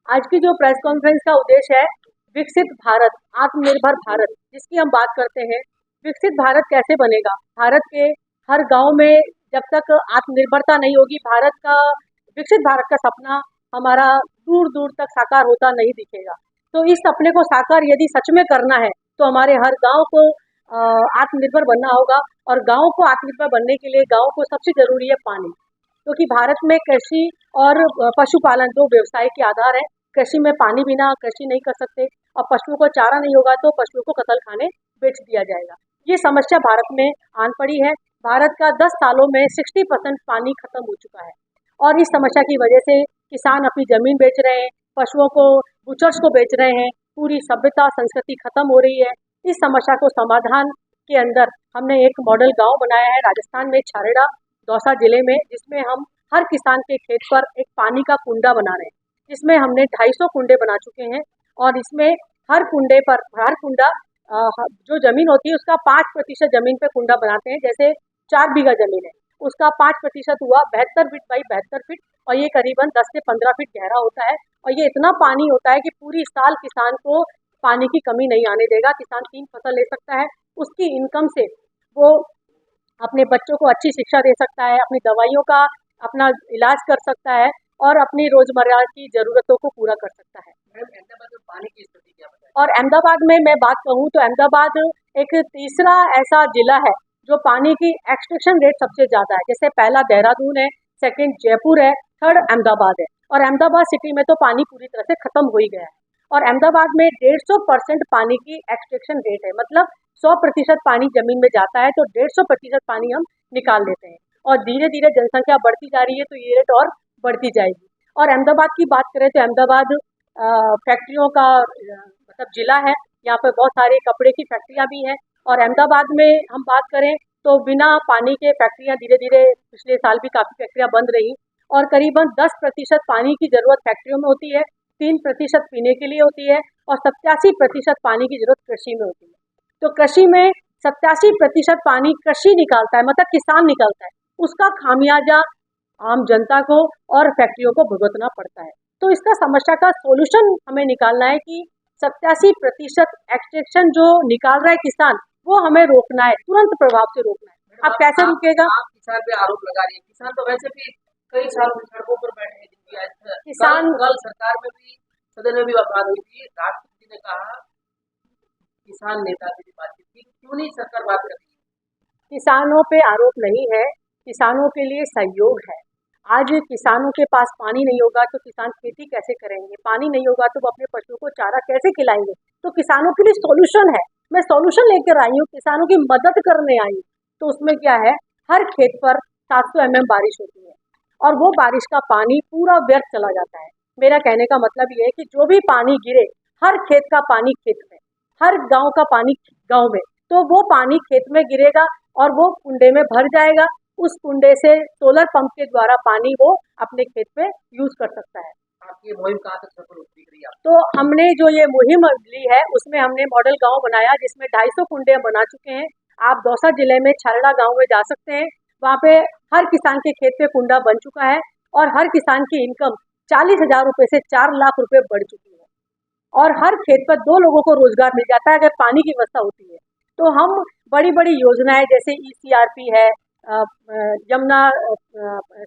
आज की जो प्रेस कॉन्फ्रेंस का उद्देश्य है विकसित भारत, आत्मनिर्भर भारत, जिसकी हम बात करते हैं। विकसित भारत कैसे बनेगा? भारत के हर गांव में जब तक आत्मनिर्भरता नहीं होगी, भारत का विकसित भारत का सपना हमारा दूर दूर तक साकार होता नहीं दिखेगा। तो इस सपने को साकार यदि सच में करना है तो हमारे हर गांव को आत्मनिर्भर बनना होगा। और गांव को आत्मनिर्भर बनने के लिए गांव को सबसे जरूरी है पानी, क्योंकि भारत में कृषि और पशुपालन दो व्यवसाय के आधार है। कृषि में पानी बिना कृषि नहीं कर सकते, और पशुओं को चारा नहीं होगा तो पशुओं को कतल खाने बेच दिया जाएगा। ये समस्या भारत में आन पड़ी है। भारत का 10 सालों में 60% पानी खत्म हो चुका है, और इस समस्या की वजह से किसान अपनी जमीन बेच रहे हैं, पशुओं को बुचर्स को बेच रहे हैं, पूरी सभ्यता संस्कृति खत्म हो रही है। इस समस्या को समाधान के अंदर हमने एक मॉडल गांव बनाया है राजस्थान में, छारेड़ा दौसा जिले में, जिसमें हम हर किसान के खेत पर एक पानी का कुंडा बना रहे हैं, जिसमें हमने 250 कुंडे बना चुके हैं। और इसमें हर कुंडे पर हर कुंडा जो जमीन होती है उसका 5% जमीन पे कुंडा बनाते हैं। जैसे 4 बीघा जमीन है, उसका 5% हुआ 72 फीट बाई 72 फीट, और ये करीबन 10 से 15 फीट गहरा होता है। और ये इतना पानी होता है कि पूरी साल किसान को पानी की कमी नहीं आने देगा। किसान 3 फसल ले सकता है, उसकी इनकम से वो अपने बच्चों को अच्छी शिक्षा दे सकता है, अपनी दवाइयों का अपना इलाज कर सकता है, और अपनी रोजमर्रा की जरूरतों को पूरा कर सकता है। अहमदाबाद में पानी की स्थिति क्या बताएं? और अहमदाबाद में मैं बात कहूँ तो अहमदाबाद एक तीसरा ऐसा जिला है जो पानी की एक्सट्रैक्शन रेट सबसे ज़्यादा है। जैसे पहला देहरादून है, सेकंड जयपुर है, थर्ड अहमदाबाद है। और अहमदाबाद सिटी में तो पानी पूरी तरह से खत्म हो ही गया है। और अहमदाबाद में 150% पानी की एक्सट्रैक्शन रेट है, मतलब 100% पानी जमीन में जाता है तो 150% पानी हम निकाल लेते हैं। और धीरे धीरे जनसंख्या बढ़ती जा रही है तो ये रेट और बढ़ती जाएगी। और अहमदाबाद की बात करें तो अहमदाबाद फैक्ट्रियों का मतलब जिला है। यहाँ पे बहुत सारी कपड़े की फैक्ट्रियाँ भी हैं। और अहमदाबाद में हम बात करें तो बिना पानी के फैक्ट्रियाँ धीरे धीरे पिछले साल भी काफ़ी फैक्ट्रियाँ बंद रही, और करीबन 10% पानी की ज़रूरत फैक्ट्रियों में होती है, 3% पीने के लिए होती है, और 87% पानी की ज़रूरत कृषि में होती है। तो कृषि में 87% पानी कृषि निकालता है, मतलब किसान निकालता है, उसका खामियाजा आम जनता को और फैक्ट्रियों को भुगतना पड़ता है। तो इसका समस्या का सोल्यूशन हमें निकालना है कि 87% एक्सट्रैक्शन जो निकाल रहा है किसान, वो हमें रोकना है, तुरंत प्रभाव से रोकना है। अब कैसे रुकेगा? आप किसान पे आरोप लगा रही है। किसान तो वैसे भी कई सालों से सड़कों पर बैठे हैं, जिनकी आज किसान कल सरकार में भी, सदन में भी बात हुई थी। राष्ट्रपति ने कहा किसान नेता से भी बातचीत की, क्यों नहीं सरकार बात कर रही है? किसानों पे आरोप नहीं है, किसानों के लिए सहयोग है। आज किसानों के पास पानी नहीं होगा तो किसान खेती कैसे करेंगे? पानी नहीं होगा तो वो अपने पशुओं को चारा कैसे खिलाएंगे? तो किसानों के लिए सॉल्यूशन है। मैं सॉल्यूशन लेकर आई हूँ, किसानों की मदद करने आई हूँ। तो उसमें क्या है, हर खेत पर 700 mm बारिश होती है, और वो बारिश का पानी पूरा व्यर्थ चला जाता है। मेरा कहने का मतलब ये है कि जो भी पानी गिरे, हर खेत का पानी खेत में, हर गांव का पानी गांव में, तो वो पानी खेत में गिरेगा और वो कुंडे में भर जाएगा। उस कुंडे से सोलर पंप के द्वारा पानी वो अपने खेत पे यूज कर सकता है। आपकी ये मुहिम कहाँ तक सफल होती रही आप? तो हमने जो ये मुहिम ली है उसमें हमने मॉडल गांव बनाया, जिसमें 250 कुंडे हम बना चुके हैं। आप दौसा जिले में छारेड़ा गांव में जा सकते हैं, वहाँ पे हर किसान के खेत पे कुंडा बन चुका है, और हर किसान की इनकम 40,000 रुपये से 4 लाख रुपये बढ़ चुकी है। और हर खेत पर 2 लोगों को रोजगार मिल जाता है अगर पानी की व्यवस्था होती है। तो हम बड़ी बड़ी योजनाएं जैसे ECRP है, यमुना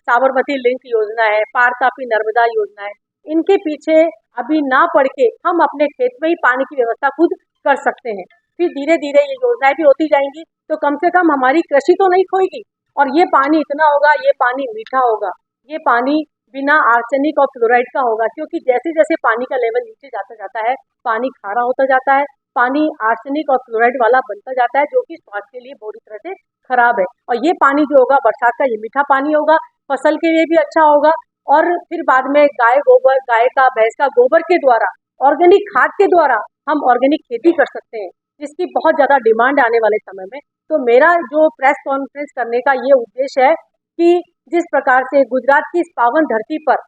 साबरमती लिंक योजना है, पार तापी नर्मदा योजना है, इनके पीछे अभी ना पड़ के हम अपने खेत में ही पानी की व्यवस्था खुद कर सकते हैं। फिर धीरे धीरे ये योजनाएं भी होती जाएंगी तो कम से कम हमारी कृषि तो नहीं खोएगी, और ये पानी इतना होगा, ये पानी मीठा होगा, ये पानी बिना आर्सेनिक और फ्लोराइड का होगा। क्योंकि जैसे जैसे पानी का लेवल नीचे जाता जाता है, पानी खारा होता जाता है, पानी आर्सेनिक और फ्लोराइड वाला बनता जाता है, जो कि स्वास्थ्य के लिए बुरी तरह से खराब है। और ये पानी जो होगा बरसात का, ये मीठा पानी होगा, फसल के लिए भी अच्छा होगा। और फिर बाद में गाय गोबर, गाय का भैंस का गोबर के द्वारा, ऑर्गेनिक खाद के द्वारा हम ऑर्गेनिक खेती कर सकते हैं, जिसकी बहुत ज़्यादा डिमांड आने वाले समय में। तो मेरा जो प्रेस कॉन्फ्रेंस करने का ये उद्देश्य है कि जिस प्रकार से गुजरात की इस पावन धरती पर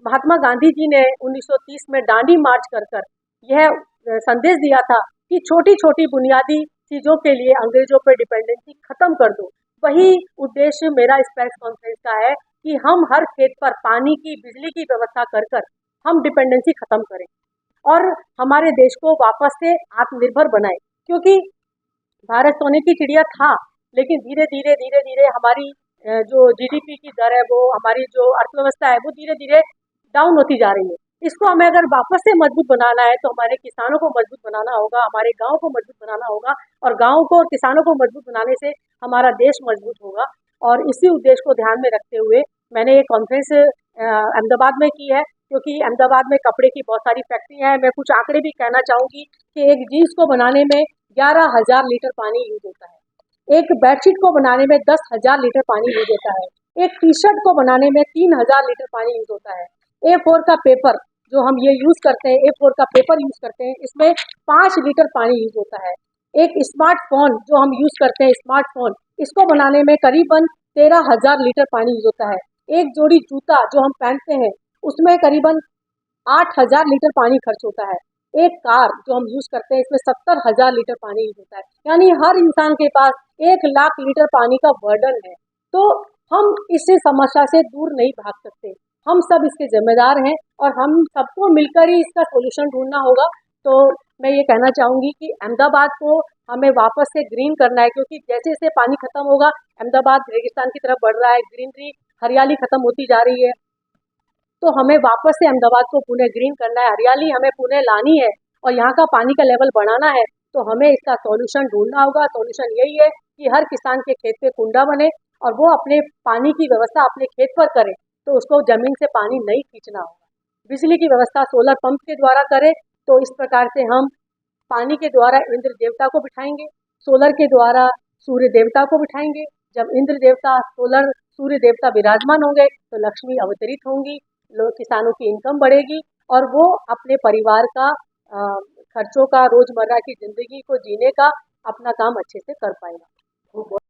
महात्मा गांधी जी ने 1930 में दांडी मार्च कर कर यह संदेश दिया था कि छोटी छोटी बुनियादी चीज़ों के लिए अंग्रेजों पर डिपेंडेंसी खत्म कर दो, वही उद्देश्य मेरा इस प्रेस कॉन्फ्रेंस का है कि हम हर खेत पर पानी की, बिजली की व्यवस्था कर कर हम डिपेंडेंसी खत्म करें और हमारे देश को वापस से आत्मनिर्भर बनाएं। क्योंकि भारत सोने की चिड़िया था, लेकिन धीरे धीरे हमारी जो जीडीपी की दर है, वो हमारी जो अर्थव्यवस्था है, वो धीरे धीरे डाउन होती जा रही है। इसको हमें अगर वापस से मजबूत बनाना है, तो हमारे किसानों को मजबूत बनाना होगा, हमारे गाँव को मजबूत बनाना होगा, और गाँव को और किसानों को मजबूत बनाने से हमारा देश मजबूत होगा। और इसी उद्देश्य को ध्यान में रखते हुए मैंने ये कॉन्फ्रेंस अहमदाबाद में की है, क्योंकि अहमदाबाद में कपड़े की बहुत सारी फैक्ट्रियाँ हैं। मैं कुछ आंकड़े भी कहना चाहूँगी कि एक जीन्स को बनाने में 11,000 लीटर पानी यूज होता है, एक बेडशीट को बनाने में 10,000 लीटर पानी यूज होता है, एक टी शर्ट को बनाने में 3,000 लीटर पानी यूज होता है। A4 का पेपर जो हम ये यूज करते हैं, A4 का पेपर यूज करते हैं, इसमें 5 लीटर पानी यूज होता है। एक स्मार्टफोन जो हम यूज करते हैं, स्मार्टफोन, इसको बनाने में करीबन 13,000 लीटर पानी यूज होता है। एक जोड़ी जूता जो हम पहनते हैं, उसमें करीबन 8,000 लीटर पानी खर्च होता है। एक कार जो हम यूज करते हैं, इसमें 70,000 लीटर पानी यूज होता है। यानी हर इंसान के पास 1,00,000 लीटर पानी का बर्डन है। तो हम इस समस्या से दूर नहीं भाग सकते, हम सब इसके जिम्मेदार हैं और हम सबको मिलकर ही इसका सोल्यूशन ढूंढना होगा। तो मैं ये कहना चाहूँगी कि अहमदाबाद को हमें वापस से ग्रीन करना है, क्योंकि जैसे जैसे पानी खत्म होगा, अहमदाबाद रेगिस्तान की तरफ बढ़ रहा है, ग्रीनरी हरियाली खत्म होती जा रही है। तो हमें वापस से अहमदाबाद को पुनः ग्रीन करना है, हरियाली हमें पुनः लानी है और यहाँ का पानी का लेवल बढ़ाना है। तो हमें इसका सॉल्यूशन ढूंढना होगा। सॉल्यूशन यही है कि हर किसान के खेत पे कुंडा बने और वो अपने पानी की व्यवस्था अपने खेत पर करे, तो उसको जमीन से पानी नहीं खींचना होगा। बिजली की व्यवस्था सोलर पंप के द्वारा करे, तो इस प्रकार से हम पानी के द्वारा इंद्र देवता को बिठाएंगे, सोलर के द्वारा सूर्य देवता को बिठाएंगे। जब इंद्र देवता, सोलर, सूर्य देवता विराजमान होंगे, तो लक्ष्मी अवतरित होंगी, लोग, किसानों की इनकम बढ़ेगी और वो अपने परिवार का खर्चों का, रोजमर्रा की जिंदगी को जीने का अपना काम अच्छे से कर पाएगा।